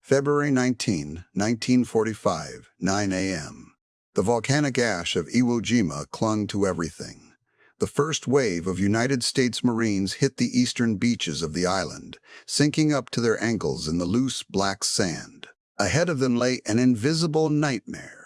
February 19, 1945, 9 a.m. The volcanic ash of Iwo Jima clung to everything. The first wave of United States Marines hit the eastern beaches of the island, sinking up to their ankles in the loose black sand. Ahead of them lay an invisible nightmare.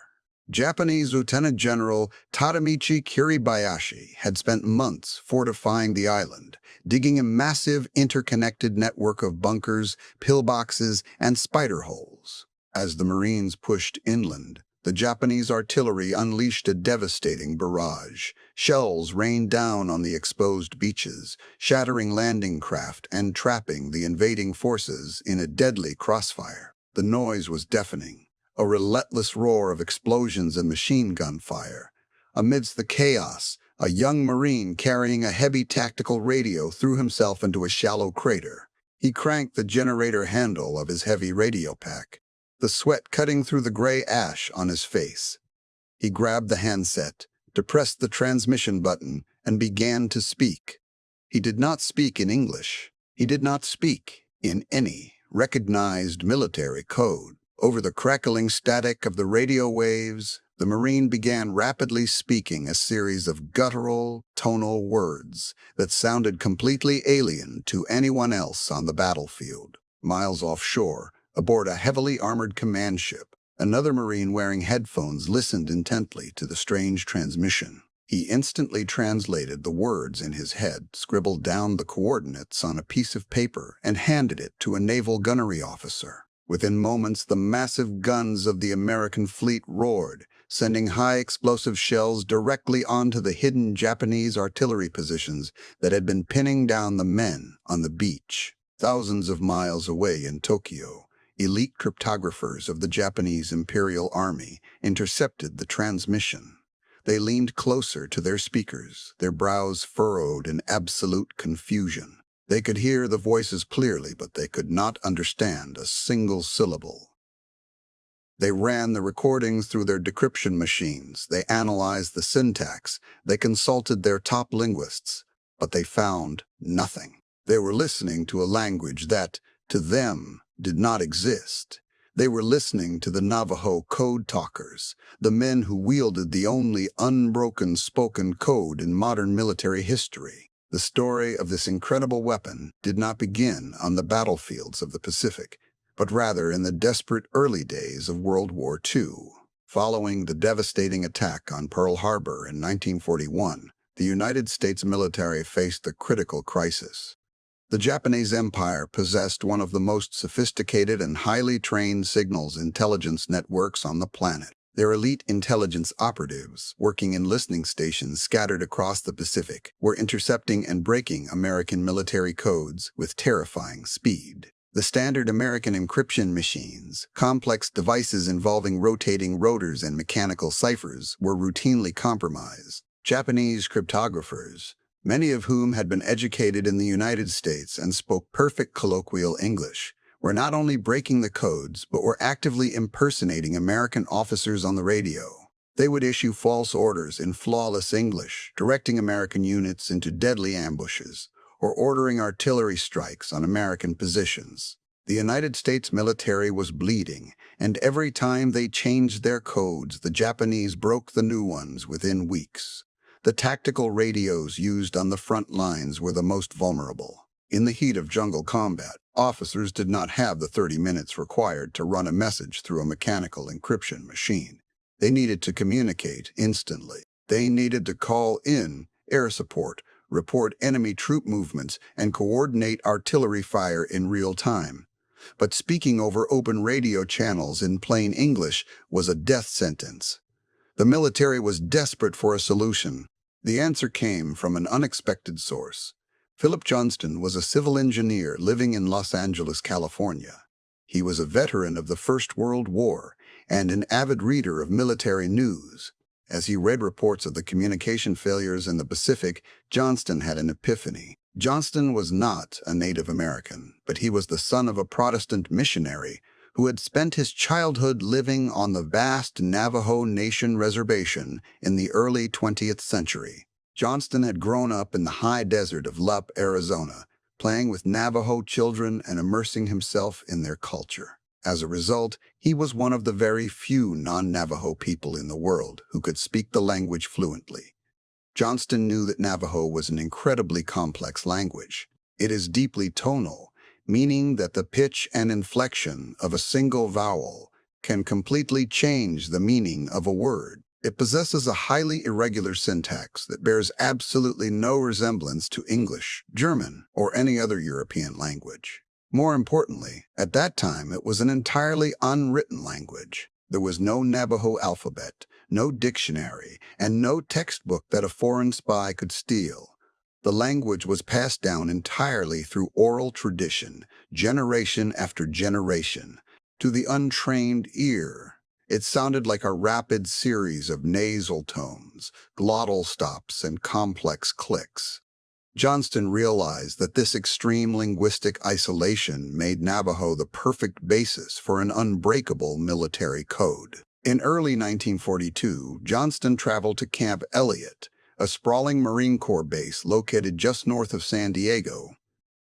Japanese Lieutenant General Tadamichi Kiribayashi had spent months fortifying the island, digging a massive interconnected network of bunkers, pillboxes, and spider holes. As the Marines pushed inland, the Japanese artillery unleashed a devastating barrage. Shells rained down on the exposed beaches, shattering landing craft and trapping the invading forces in a deadly crossfire. The noise was deafening, a relentless roar of explosions and machine gun fire. Amidst the chaos, a young Marine carrying a heavy tactical radio threw himself into a shallow crater. He cranked the generator handle of his heavy radio pack, the sweat cutting through the gray ash on his face. He grabbed the handset, depressed the transmission button, and began to speak. He did not speak in English. He did not speak in any recognized military code. Over the crackling static of the radio waves, the Marine began rapidly speaking a series of guttural, tonal words that sounded completely alien to anyone else on the battlefield. Miles offshore, aboard a heavily armored command ship, another Marine wearing headphones listened intently to the strange transmission. He instantly translated the words in his head, scribbled down the coordinates on a piece of paper, and handed it to a naval gunnery officer. Within moments, the massive guns of the American fleet roared, sending high-explosive shells directly onto the hidden Japanese artillery positions that had been pinning down the men on the beach. Thousands of miles away in Tokyo, elite cryptographers of the Japanese Imperial Army intercepted the transmission. They leaned closer to their speakers, their brows furrowed in absolute confusion. They could hear the voices clearly, but they could not understand a single syllable. They ran the recordings through their decryption machines. They analyzed the syntax. They consulted their top linguists, but they found nothing. They were listening to a language that, to them, did not exist. They were listening to the Navajo Code Talkers, the men who wielded the only unbroken spoken code in modern military history. The story of this incredible weapon did not begin on the battlefields of the Pacific, but rather in the desperate early days of World War II. Following the devastating attack on Pearl Harbor in 1941, the United States military faced a critical crisis. The Japanese Empire possessed one of the most sophisticated and highly trained signals intelligence networks on the planet. Their elite intelligence operatives, working in listening stations scattered across the Pacific, were intercepting and breaking American military codes with terrifying speed. The standard American encryption machines, complex devices involving rotating rotors and mechanical ciphers, were routinely compromised. Japanese cryptographers, many of whom had been educated in the United States and spoke perfect colloquial English, were not only breaking the codes, but were actively impersonating American officers on the radio. They would issue false orders in flawless English, directing American units into deadly ambushes, or ordering artillery strikes on American positions. The United States military was bleeding, and every time they changed their codes, the Japanese broke the new ones within weeks. The tactical radios used on the front lines were the most vulnerable. In the heat of jungle combat, officers did not have the 30 minutes required to run a message through a mechanical encryption machine. They needed to communicate instantly. They needed to call in air support, report enemy troop movements, and coordinate artillery fire in real time. But speaking over open radio channels in plain English was a death sentence. The military was desperate for a solution. The answer came from an unexpected source. Philip Johnston was a civil engineer living in Los Angeles, California. He was a veteran of the First World War and an avid reader of military news. As he read reports of the communication failures in the Pacific, Johnston had an epiphany. Johnston was not a Native American, but he was the son of a Protestant missionary who had spent his childhood living on the vast Navajo Nation reservation in the early 20th century. Johnston had grown up in the high desert of Lup, Arizona, playing with Navajo children and immersing himself in their culture. As a result, he was one of the very few non-Navajo people in the world who could speak the language fluently. Johnston knew that Navajo was an incredibly complex language. It is deeply tonal, meaning that the pitch and inflection of a single vowel can completely change the meaning of a word. It possesses a highly irregular syntax that bears absolutely no resemblance to English, German, or any other European language. More importantly, at that time it was an entirely unwritten language. There was no Navajo alphabet, no dictionary, and no textbook that a foreign spy could steal. The language was passed down entirely through oral tradition, generation after generation. To the untrained ear, it sounded like a rapid series of nasal tones, glottal stops, and complex clicks. Johnston realized that this extreme linguistic isolation made Navajo the perfect basis for an unbreakable military code. In early 1942, Johnston traveled to Camp Elliott, a sprawling Marine Corps base located just north of San Diego.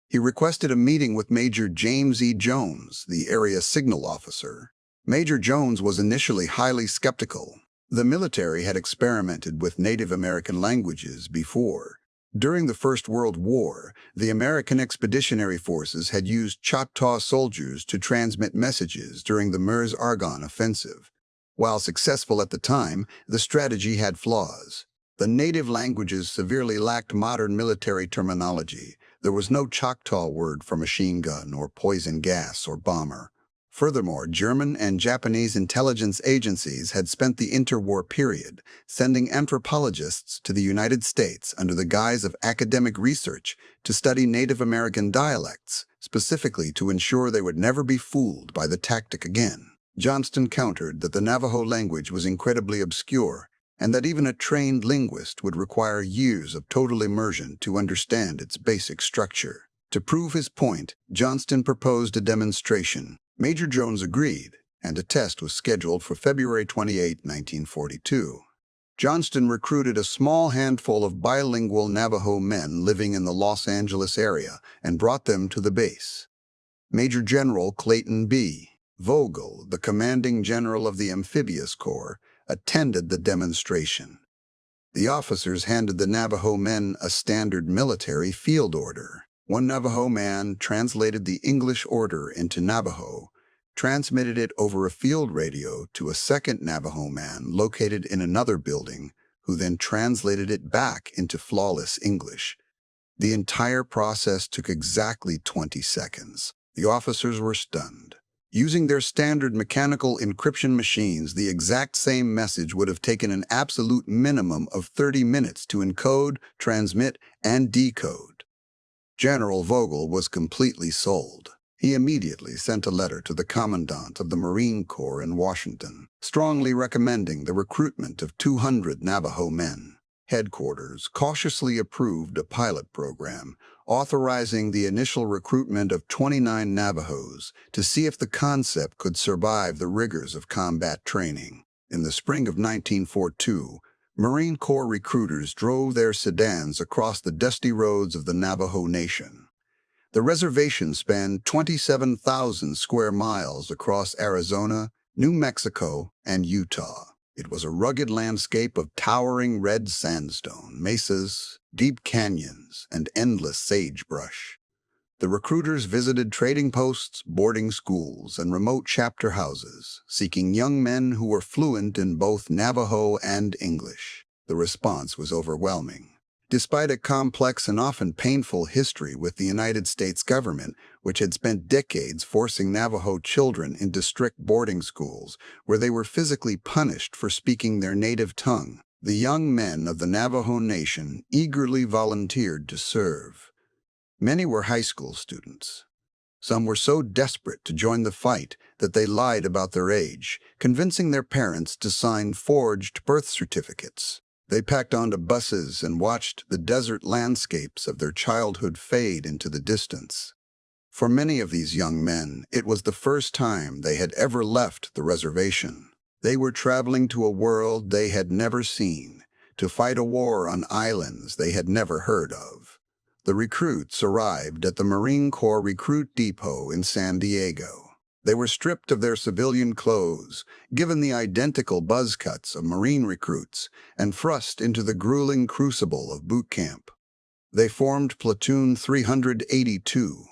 He requested a meeting with Major James E. Jones, the area signal officer. Major Jones was initially highly skeptical. The military had experimented with Native American languages before. During the First World War, the American Expeditionary Forces had used Choctaw soldiers to transmit messages during the Meuse-Argonne offensive. While successful at the time, the strategy had flaws. The native languages severely lacked modern military terminology. There was no Choctaw word for machine gun or poison gas or bomber. Furthermore, German and Japanese intelligence agencies had spent the interwar period sending anthropologists to the United States under the guise of academic research to study Native American dialects, specifically to ensure they would never be fooled by the tactic again. Johnston countered that the Navajo language was incredibly obscure and that even a trained linguist would require years of total immersion to understand its basic structure. To prove his point, Johnston proposed a demonstration. Major Jones agreed, and a test was scheduled for February 28, 1942. Johnston recruited a small handful of bilingual Navajo men living in the Los Angeles area and brought them to the base. Major General Clayton B. Vogel, the commanding general of the Amphibious Corps, attended the demonstration. The officers handed the Navajo men a standard military field order. One Navajo man translated the English order into Navajo, transmitted it over a field radio to a second Navajo man located in another building, who then translated it back into flawless English. The entire process took exactly 20 seconds. The officers were stunned. Using their standard mechanical encryption machines, the exact same message would have taken an absolute minimum of 30 minutes to encode, transmit, and decode. General Vogel was completely sold. He immediately sent a letter to the Commandant of the Marine Corps in Washington, strongly recommending the recruitment of 200 Navajo men. Headquarters cautiously approved a pilot program, authorizing the initial recruitment of 29 Navajos to see if the concept could survive the rigors of combat training. In the spring of 1942, Marine Corps recruiters drove their sedans across the dusty roads of the Navajo Nation. The reservation spanned 27,000 square miles across Arizona, New Mexico, and Utah. It was a rugged landscape of towering red sandstone, mesas, deep canyons, and endless sagebrush. The recruiters visited trading posts, boarding schools, and remote chapter houses, seeking young men who were fluent in both Navajo and English. The response was overwhelming. Despite a complex and often painful history with the United States government, which had spent decades forcing Navajo children into strict boarding schools where they were physically punished for speaking their native tongue, the young men of the Navajo Nation eagerly volunteered to serve. Many were high school students. Some were so desperate to join the fight that they lied about their age, convincing their parents to sign forged birth certificates. They packed onto buses and watched the desert landscapes of their childhood fade into the distance. For many of these young men, it was the first time they had ever left the reservation. They were traveling to a world they had never seen, to fight a war on islands they had never heard of. The recruits arrived at the Marine Corps Recruit Depot in San Diego. They were stripped of their civilian clothes, given the identical buzz cuts of Marine recruits, and thrust into the grueling crucible of boot camp. They formed Platoon 382.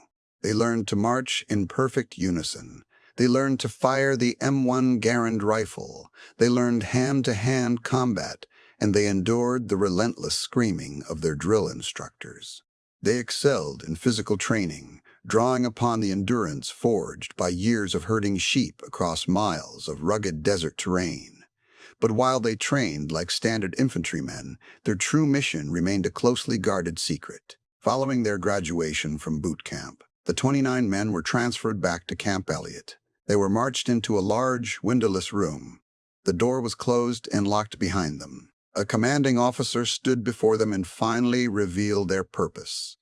They learned to march in perfect unison. They learned to fire the M1 Garand rifle. They learned hand-to-hand combat, and they endured the relentless screaming of their drill instructors. They excelled in physical training, drawing upon the endurance forged by years of herding sheep across miles of rugged desert terrain. But while they trained like standard infantrymen, their true mission remained a closely guarded secret. Following their graduation from boot camp, the 29 men were transferred back to Camp Elliott. They were marched into a large, windowless room. The door was closed and locked behind them. A commanding officer stood before them and finally revealed their purpose.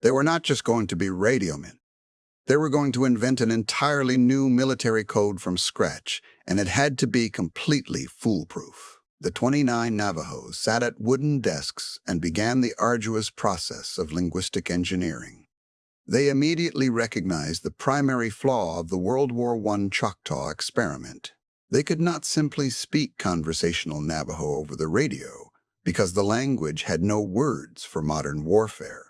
They were not just going to be radiomen. They were going to invent an entirely new military code from scratch, and it had to be completely foolproof. The 29 Navajos sat at wooden desks and began the arduous process of linguistic engineering. They immediately recognized the primary flaw of the World War I Choctaw experiment. They could not simply speak conversational Navajo over the radio, because the language had no words for modern warfare.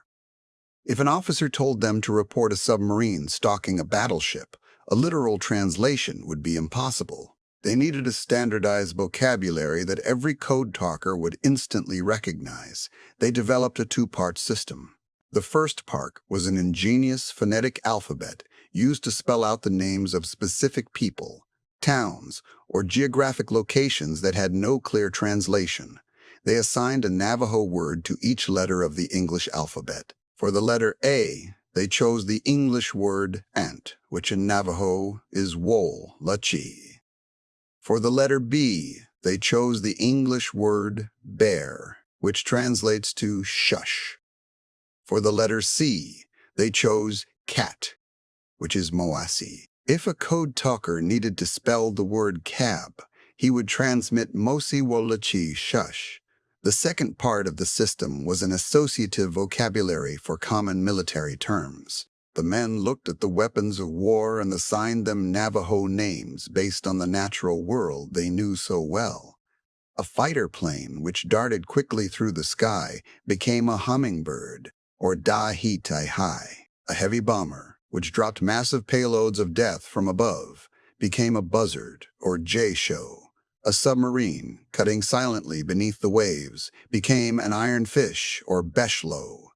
If an officer told them to report a submarine stalking a battleship, a literal translation would be impossible. They needed a standardized vocabulary that every code talker would instantly recognize. They developed a two-part system. The first part was an ingenious phonetic alphabet used to spell out the names of specific people, towns, or geographic locations that had no clear translation. They assigned a Navajo word to each letter of the English alphabet. For the letter A, they chose the English word ant, which in Navajo is wol, lachi. For the letter B, they chose the English word bear, which translates to shush. For the letter C, they chose cat, which is moasi. If a code talker needed to spell the word cab, he would transmit mosi wolachi shush. The second part of the system was an associative vocabulary for common military terms. The men looked at the weapons of war and assigned them Navajo names based on the natural world they knew so well. A fighter plane, which darted quickly through the sky, became a hummingbird, or da-hi-tai-hi. A heavy bomber, which dropped massive payloads of death from above, became a buzzard, or jay-show. A submarine, cutting silently beneath the waves, became an ironfish, or beshlo.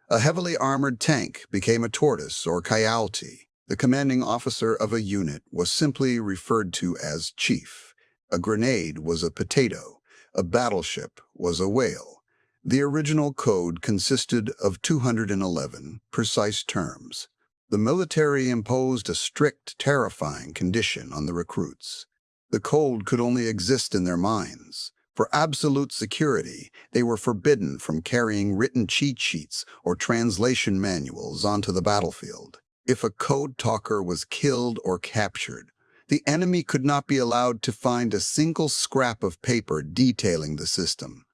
A heavily armored tank became a tortoise, or coyote. The commanding officer of a unit was simply referred to as chief. A grenade was a potato. A battleship was a whale. The original code consisted of 211 precise terms. The military imposed a strict, terrifying condition on the recruits. The code could only exist in their minds. For absolute security, they were forbidden from carrying written cheat sheets or translation manuals onto the battlefield. If a code talker was killed or captured, the enemy could not be allowed to find a single scrap of paper detailing the system.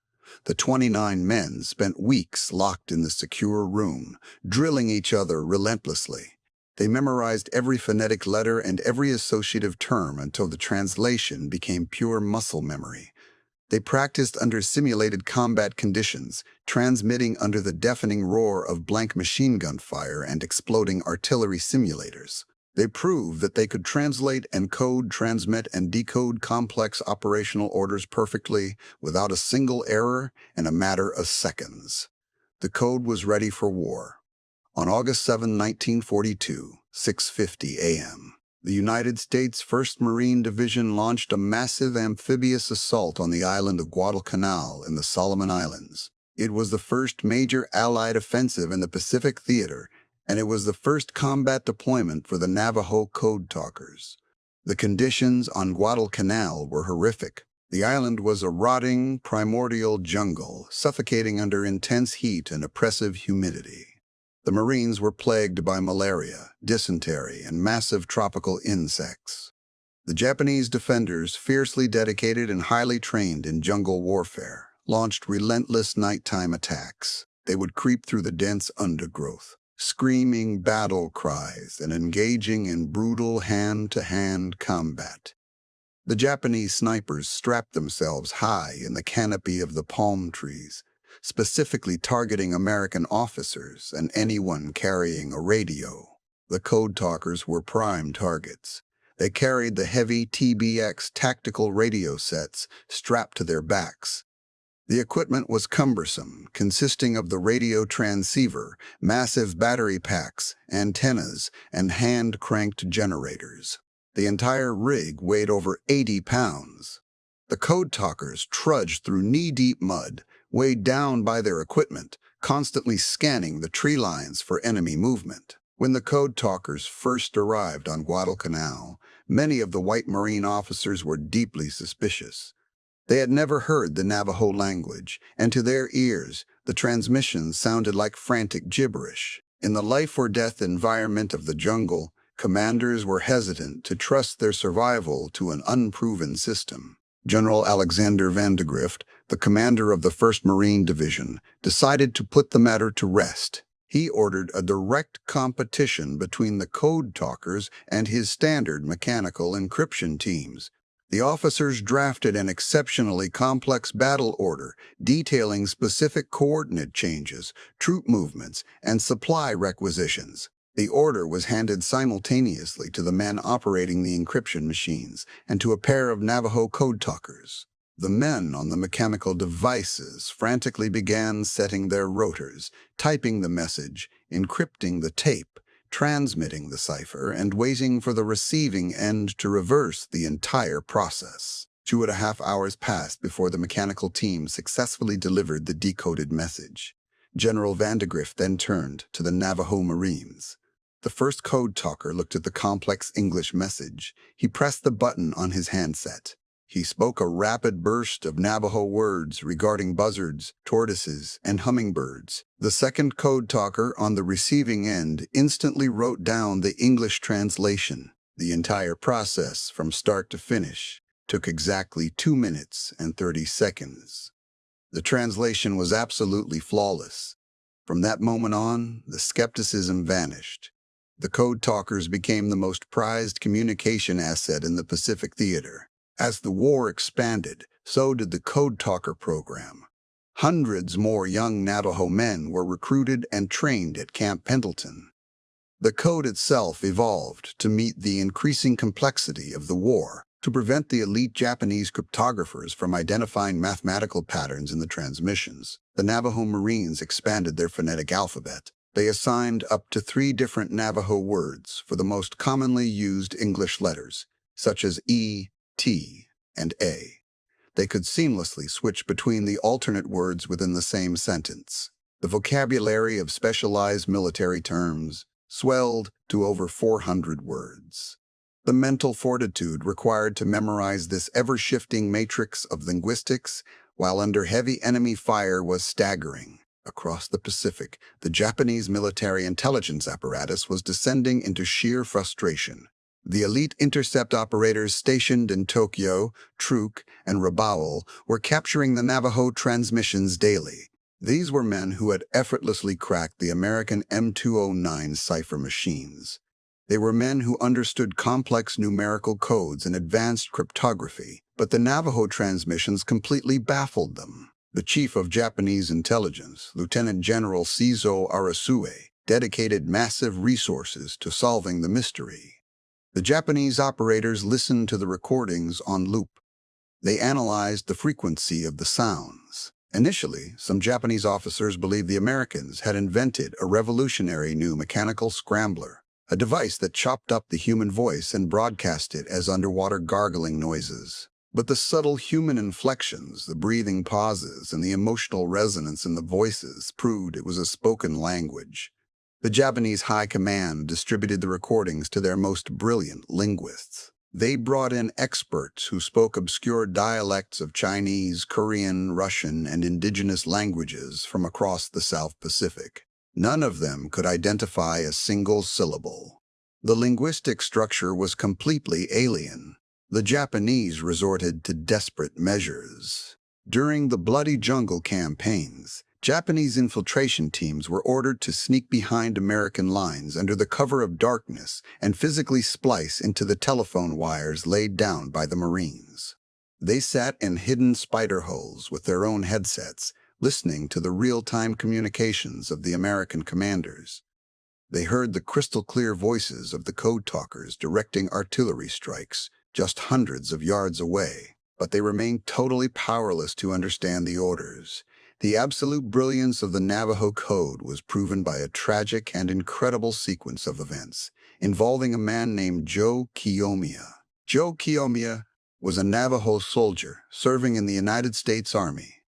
The 29 men spent weeks locked in the secure room, drilling each other relentlessly. They memorized every phonetic letter and every associative term until the translation became pure muscle memory. They practiced under simulated combat conditions, transmitting under the deafening roar of blank machine gun fire and exploding artillery simulators. They proved that they could translate, encode, transmit, and decode complex operational orders perfectly, without a single error, in a matter of seconds. The code was ready for war. On August 7, 1942, 6:50 a.m., the United States 1st Marine Division launched a massive amphibious assault on the island of Guadalcanal in the Solomon Islands. It was the first major Allied offensive in the Pacific theater, and it was the first combat deployment for the Navajo Code Talkers. The conditions on Guadalcanal were horrific. The island was a rotting, primordial jungle, suffocating under intense heat and oppressive humidity. The Marines were plagued by malaria, dysentery, and massive tropical insects. The Japanese defenders, fiercely dedicated and highly trained in jungle warfare, launched relentless nighttime attacks. They would creep through the dense undergrowth, screaming battle cries and engaging in brutal hand-to-hand combat. The Japanese snipers strapped themselves high in the canopy of the palm trees, specifically targeting American officers and anyone carrying a radio. The Code Talkers were prime targets. They carried the heavy TBX tactical radio sets strapped to their backs. The equipment was cumbersome, consisting of the radio transceiver, massive battery packs, antennas, and hand-cranked generators. The entire rig weighed over 80 pounds. The Code Talkers trudged through knee-deep mud, weighed down by their equipment, constantly scanning the tree lines for enemy movement. When the Code Talkers first arrived on Guadalcanal, many of the white Marine officers were deeply suspicious. They had never heard the Navajo language, and to their ears, the transmissions sounded like frantic gibberish. In the life-or-death environment of the jungle, commanders were hesitant to trust their survival to an unproven system. General Alexander Vandegrift, the commander of the 1st Marine Division, decided to put the matter to rest. He ordered a direct competition between the Code Talkers and his standard mechanical encryption teams. The officers drafted an exceptionally complex battle order detailing specific coordinate changes, troop movements, and supply requisitions. The order was handed simultaneously to the men operating the encryption machines and to a pair of Navajo Code Talkers. The men on the mechanical devices frantically began setting their rotors, typing the message, encrypting the tape, transmitting the cipher, and waiting for the receiving end to reverse the entire process. 2.5 hours passed before the mechanical team successfully delivered the decoded message. General Vandegrift then turned to the Navajo Marines. The first Code Talker looked at the complex English message. He pressed the button on his handset. He spoke a rapid burst of Navajo words regarding buzzards, tortoises, and hummingbirds. The second Code Talker on the receiving end instantly wrote down the English translation. The entire process, from start to finish, took exactly 2 minutes and 30 seconds. The translation was absolutely flawless. From that moment on, the skepticism vanished. The Code Talkers became the most prized communication asset in the Pacific Theater. As the war expanded, so did the Code Talker program. Hundreds more young Navajo men were recruited and trained at Camp Pendleton. The code itself evolved to meet the increasing complexity of the war, to prevent the elite Japanese cryptographers from identifying mathematical patterns in the transmissions. The Navajo Marines expanded their phonetic alphabet. They assigned up to 3 different Navajo words for the most commonly used English letters, such as E, T, and A. They could seamlessly switch between the alternate words within the same sentence. The vocabulary of specialized military terms swelled to over 400 words. The mental fortitude required to memorize this ever-shifting matrix of linguistics while under heavy enemy fire was staggering. Across the Pacific, the Japanese military intelligence apparatus was descending into sheer frustration. The elite intercept operators stationed in Tokyo, Truk, and Rabaul were capturing the Navajo transmissions daily. These were men who had effortlessly cracked the American M209 cipher machines. They were men who understood complex numerical codes and advanced cryptography, but the Navajo transmissions completely baffled them. The chief of Japanese intelligence, Lieutenant General Seizo Arasue, dedicated massive resources to solving the mystery. The Japanese operators listened to the recordings on loop. They analyzed the frequency of the sounds. Initially, some Japanese officers believed the Americans had invented a revolutionary new mechanical scrambler, a device that chopped up the human voice and broadcast it as underwater gargling noises. But the subtle human inflections, the breathing pauses, and the emotional resonance in the voices proved it was a spoken language. The Japanese High Command distributed the recordings to their most brilliant linguists. They brought in experts who spoke obscure dialects of Chinese, Korean, Russian, and indigenous languages from across the South Pacific. None of them could identify a single syllable. The linguistic structure was completely alien. The Japanese resorted to desperate measures. During the Bloody Jungle campaigns, Japanese infiltration teams were ordered to sneak behind American lines under the cover of darkness and physically splice into the telephone wires laid down by the Marines. They sat in hidden spider holes with their own headsets, listening to the real-time communications of the American commanders. They heard the crystal-clear voices of the code talkers directing artillery strikes just hundreds of yards away, but they remained totally powerless to understand the orders. The absolute brilliance of the Navajo Code was proven by a tragic and incredible sequence of events involving a man named Joe Guamy. Joe Guamy was a Navajo soldier serving in the United States Army.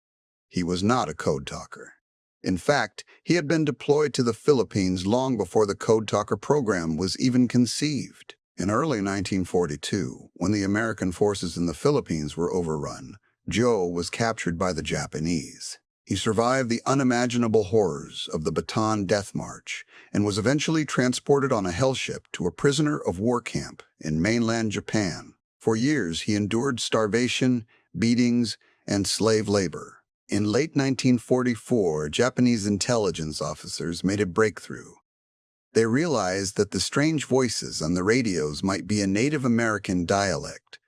He was not a code talker. In fact, he had been deployed to the Philippines long before the Code Talker program was even conceived. In early 1942, when the American forces in the Philippines were overrun, Joe was captured by the Japanese. He survived the unimaginable horrors of the Bataan Death March and was eventually transported on a hellship to a prisoner of war camp in mainland Japan. For years, he endured starvation, beatings, and slave labor. In late 1944, Japanese intelligence officers made a breakthrough. They realized that the strange voices on the radios might be a Native American dialect.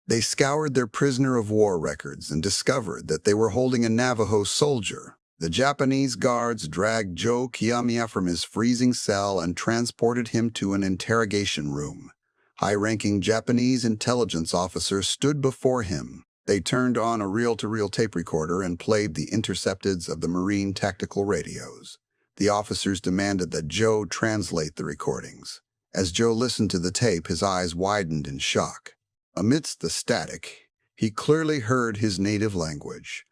They scoured their prisoner of war records and discovered that they were holding a Navajo soldier. The Japanese guards dragged Joe Guamy from his freezing cell and transported him to an interrogation room. High-ranking Japanese intelligence officers stood before him. They turned on a reel-to-reel tape recorder and played the intercepteds of the Marine tactical radios. The officers demanded that Joe translate the recordings. As Joe listened to the tape, his eyes widened in shock. Amidst the static, he clearly heard his native language.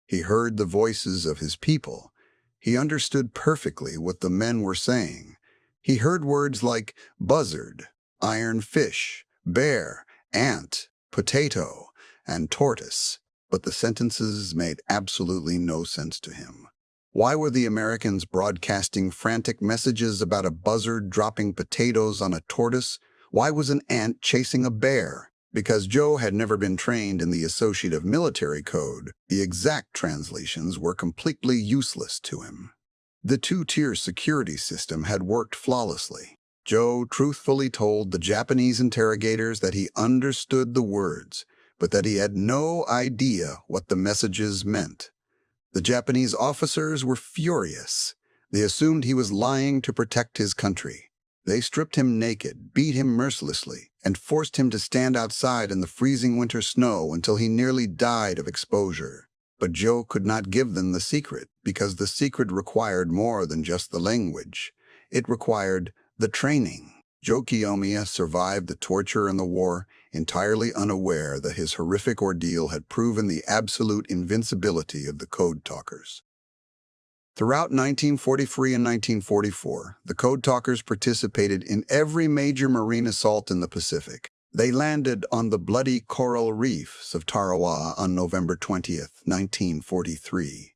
He heard the voices of his people. He understood perfectly what the men were saying. He heard words like buzzard, iron fish, bear, ant, potato, and tortoise, but the sentences made absolutely no sense to him. Why were the Americans broadcasting frantic messages about a buzzard dropping potatoes on a tortoise? Why was an ant chasing a bear? Because Joe had never been trained in the associative military code, the exact translations were completely useless to him. The two-tier security system had worked flawlessly. Joe truthfully told the Japanese interrogators that he understood the words, but that he had no idea what the messages meant. The Japanese officers were furious. They assumed he was lying to protect his country. They stripped him naked, beat him mercilessly, and forced him to stand outside in the freezing winter snow until he nearly died of exposure. But Joe could not give them the secret, because the secret required more than just the language. It required the training. Joe Guamy survived the torture and the war, entirely unaware that his horrific ordeal had proven the absolute invincibility of the Code Talkers. Throughout 1943 and 1944, the Code Talkers participated in every major marine assault in the Pacific. They landed on the bloody coral reefs of Tarawa on November 20, 1943.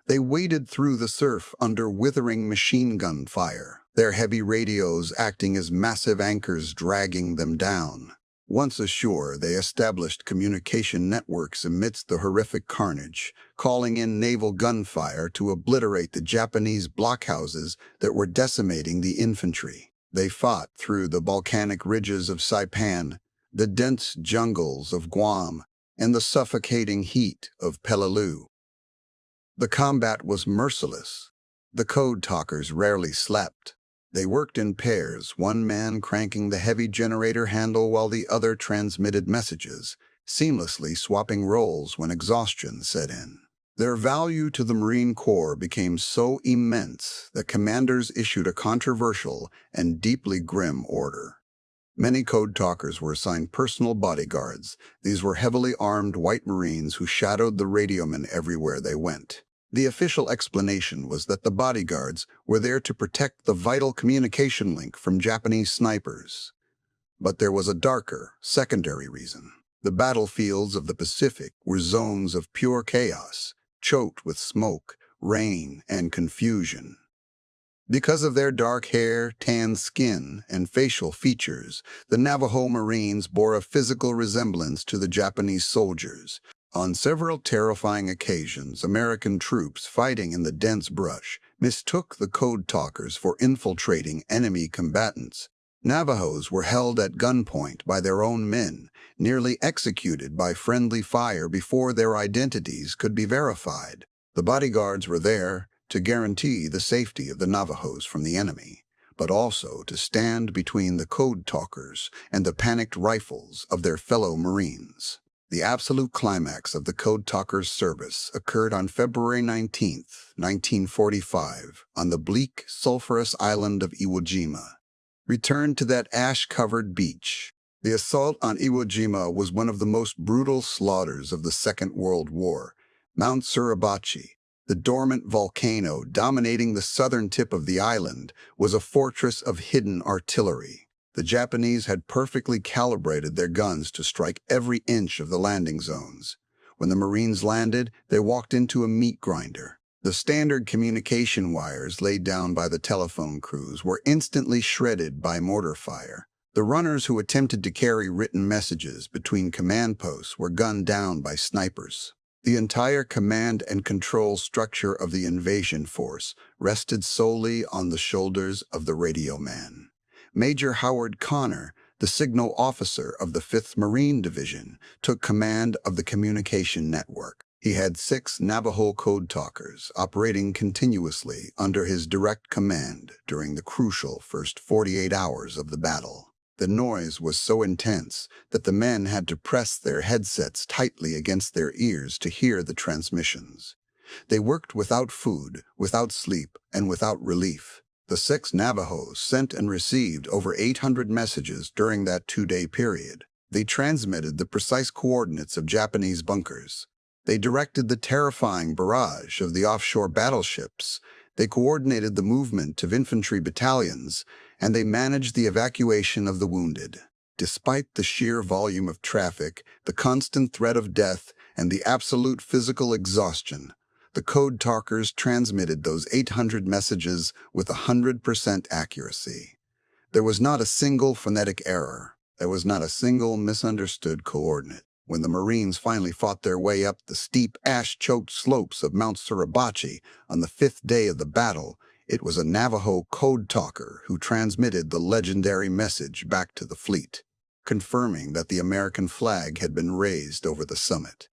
They waded through the surf under withering machine gun fire, their heavy radios acting as massive anchors dragging them down. Once ashore, they established communication networks amidst the horrific carnage, calling in naval gunfire to obliterate the Japanese blockhouses that were decimating the infantry. They fought through the volcanic ridges of Saipan, the dense jungles of Guam, and the suffocating heat of Peleliu. The combat was merciless. The Code Talkers rarely slept. They worked in pairs, one man cranking the heavy generator handle while the other transmitted messages, seamlessly swapping roles when exhaustion set in. Their value to the Marine Corps became so immense that commanders issued a controversial and deeply grim order. Many Code Talkers were assigned personal bodyguards. These were heavily armed white Marines who shadowed the radiomen everywhere they went. The official explanation was that the bodyguards were there to protect the vital communication link from Japanese snipers. But there was a darker, secondary reason. The battlefields of the Pacific were zones of pure chaos, choked with smoke, rain, and confusion. Because of their dark hair, tan skin, and facial features, the Navajo Marines bore a physical resemblance to the Japanese soldiers. On several terrifying occasions, American troops fighting in the dense brush mistook the code talkers for infiltrating enemy combatants. Navajos were held at gunpoint by their own men, nearly executed by friendly fire before their identities could be verified. The bodyguards were there to guarantee the safety of the Navajos from the enemy, but also to stand between the code talkers and the panicked rifles of their fellow Marines. The absolute climax of the Code Talkers' service occurred on February 19, 1945, on the bleak, sulphurous island of Iwo Jima. Return to that ash-covered beach. The assault on Iwo Jima was one of the most brutal slaughters of the Second World War. Mount Suribachi, the dormant volcano dominating the southern tip of the island, was a fortress of hidden artillery. The Japanese had perfectly calibrated their guns to strike every inch of the landing zones. When the Marines landed, they walked into a meat grinder. The standard communication wires laid down by the telephone crews were instantly shredded by mortar fire. The runners who attempted to carry written messages between command posts were gunned down by snipers. The entire command and control structure of the invasion force rested solely on the shoulders of the radio man. Major Howard Connor, the signal officer of the 5th Marine Division, took command of the communication network. He had 6 Navajo Code Talkers operating continuously under his direct command during the crucial first 48 hours of the battle. The noise was so intense that the men had to press their headsets tightly against their ears to hear the transmissions. They worked without food, without sleep, and without relief. The 6 Navajos sent and received over 800 messages during that 2-day period. They transmitted the precise coordinates of Japanese bunkers. They directed the terrifying barrage of the offshore battleships. They coordinated the movement of infantry battalions, and they managed the evacuation of the wounded. Despite the sheer volume of traffic, the constant threat of death, and the absolute physical exhaustion, the Code Talkers transmitted those 800 messages with 100% accuracy. There was not a single phonetic error. There was not a single misunderstood coordinate. When the Marines finally fought their way up the steep, ash-choked slopes of Mount Suribachi on the 5th day of the battle, it was a Navajo Code Talker who transmitted the legendary message back to the fleet, confirming that the American flag had been raised over the summit.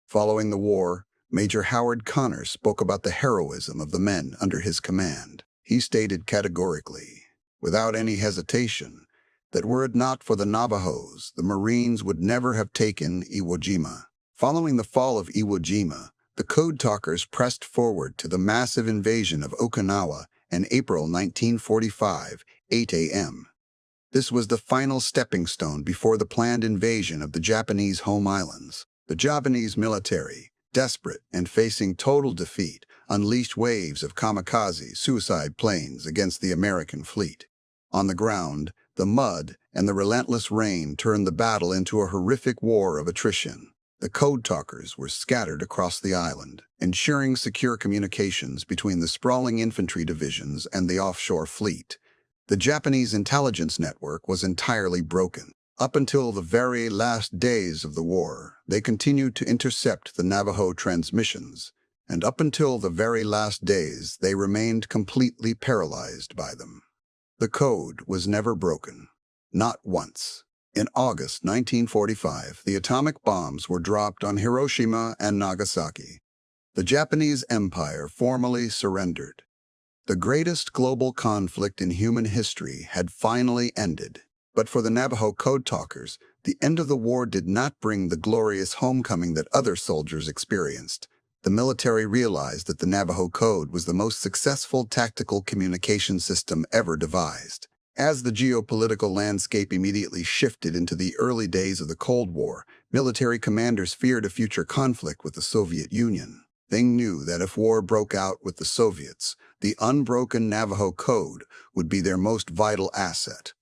Following the war, Major Howard Connor spoke about the heroism of the men under his command. He stated categorically, without any hesitation, that were it not for the Navajos, the Marines would never have taken Iwo Jima. Following the fall of Iwo Jima, the Code Talkers pressed forward to the massive invasion of Okinawa in April 1945, 8 a.m. This was the final stepping stone before the planned invasion of the Japanese home islands. The Japanese military, desperate and facing total defeat, unleashed waves of kamikaze suicide planes against the American fleet. On the ground, the mud and the relentless rain turned the battle into a horrific war of attrition. The Code Talkers were scattered across the island, ensuring secure communications between the sprawling infantry divisions and the offshore fleet. The Japanese intelligence network was entirely broken. Up until the very last days of the war, they continued to intercept the Navajo transmissions, and up until the very last days, they remained completely paralyzed by them. The code was never broken, not once. In August 1945, the atomic bombs were dropped on Hiroshima and Nagasaki. The Japanese Empire formally surrendered. The greatest global conflict in human history had finally ended. But for the Navajo Code Talkers, the end of the war did not bring the glorious homecoming that other soldiers experienced. The military realized that the Navajo Code was the most successful tactical communication system ever devised. As the geopolitical landscape immediately shifted into the early days of the Cold War, military commanders feared a future conflict with the Soviet Union. They knew that if war broke out with the Soviets, the unbroken Navajo Code would be their most vital asset.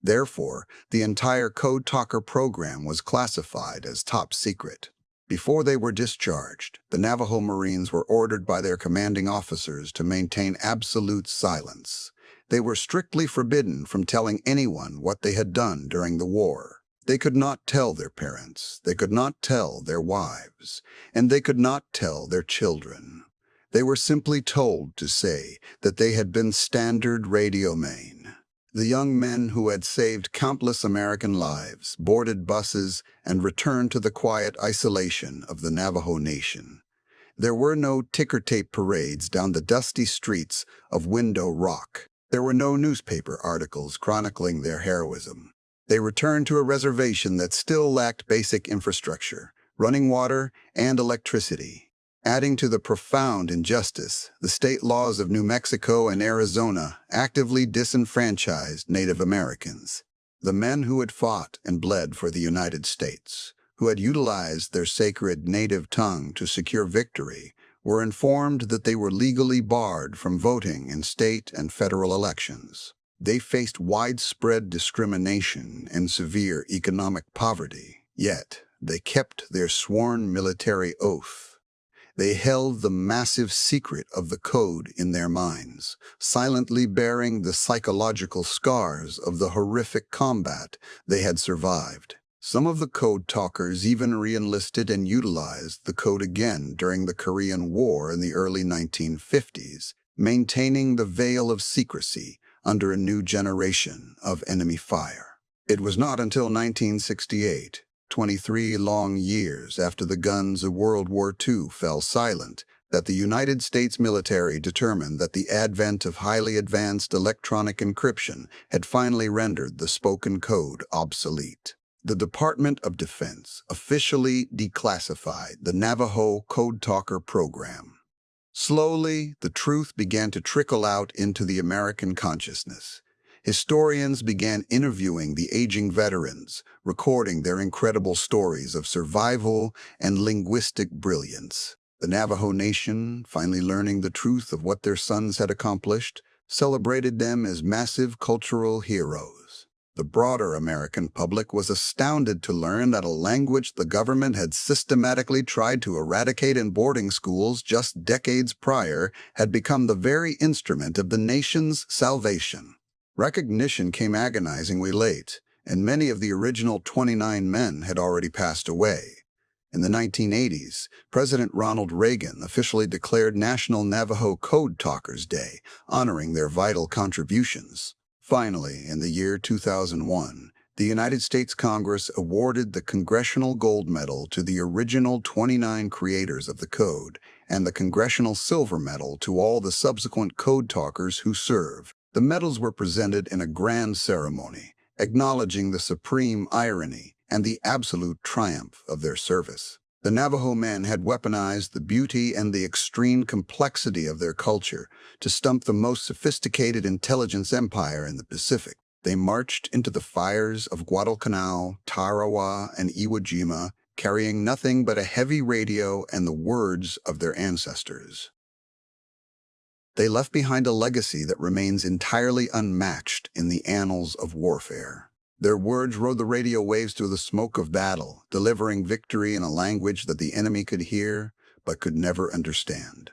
Therefore, the entire Code Talker program was classified as top secret. Before they were discharged, the Navajo Marines were ordered by their commanding officers to maintain absolute silence. They were strictly forbidden from telling anyone what they had done during the war. They could not tell their parents, they could not tell their wives, and they could not tell their children. They were simply told to say that they had been standard radiomen. The young men who had saved countless American lives boarded buses and returned to the quiet isolation of the Navajo Nation. There were no ticker-tape parades down the dusty streets of Window Rock. There were no newspaper articles chronicling their heroism. They returned to a reservation that still lacked basic infrastructure, running water, and electricity. Adding to the profound injustice, the state laws of New Mexico and Arizona actively disenfranchised Native Americans. The men who had fought and bled for the United States, who had utilized their sacred native tongue to secure victory, were informed that they were legally barred from voting in state and federal elections. They faced widespread discrimination and severe economic poverty, yet they kept their sworn military oath. They held the massive secret of the code in their minds, silently bearing the psychological scars of the horrific combat they had survived. Some of the code talkers even re-enlisted and utilized the code again during the Korean War in the early 1950s, maintaining the veil of secrecy under a new generation of enemy fire. It was not until 1968, 23 long years after the guns of World War II fell silent, that the United States military determined that the advent of highly advanced electronic encryption had finally rendered the spoken code obsolete. The Department of Defense officially declassified the Navajo Code Talker program. Slowly, the truth began to trickle out into the American consciousness. Historians began interviewing the aging veterans, recording their incredible stories of survival and linguistic brilliance. The Navajo Nation, finally learning the truth of what their sons had accomplished, celebrated them as massive cultural heroes. The broader American public was astounded to learn that a language the government had systematically tried to eradicate in boarding schools just decades prior had become the very instrument of the nation's salvation. Recognition came agonizingly late, and many of the original 29 men had already passed away. In the 1980s, President Ronald Reagan officially declared National Navajo Code Talkers Day, honoring their vital contributions. Finally, in the year 2001, the United States Congress awarded the Congressional Gold Medal to the original 29 creators of the code, and the Congressional Silver Medal to all the subsequent code talkers who served. The medals were presented in a grand ceremony, acknowledging the supreme irony and the absolute triumph of their service. The Navajo men had weaponized the beauty and the extreme complexity of their culture to stump the most sophisticated intelligence empire in the Pacific. They marched into the fires of Guadalcanal, Tarawa, and Iwo Jima, carrying nothing but a heavy radio and the words of their ancestors. They left behind a legacy that remains entirely unmatched in the annals of warfare. Their words rode the radio waves through the smoke of battle, delivering victory in a language that the enemy could hear but could never understand.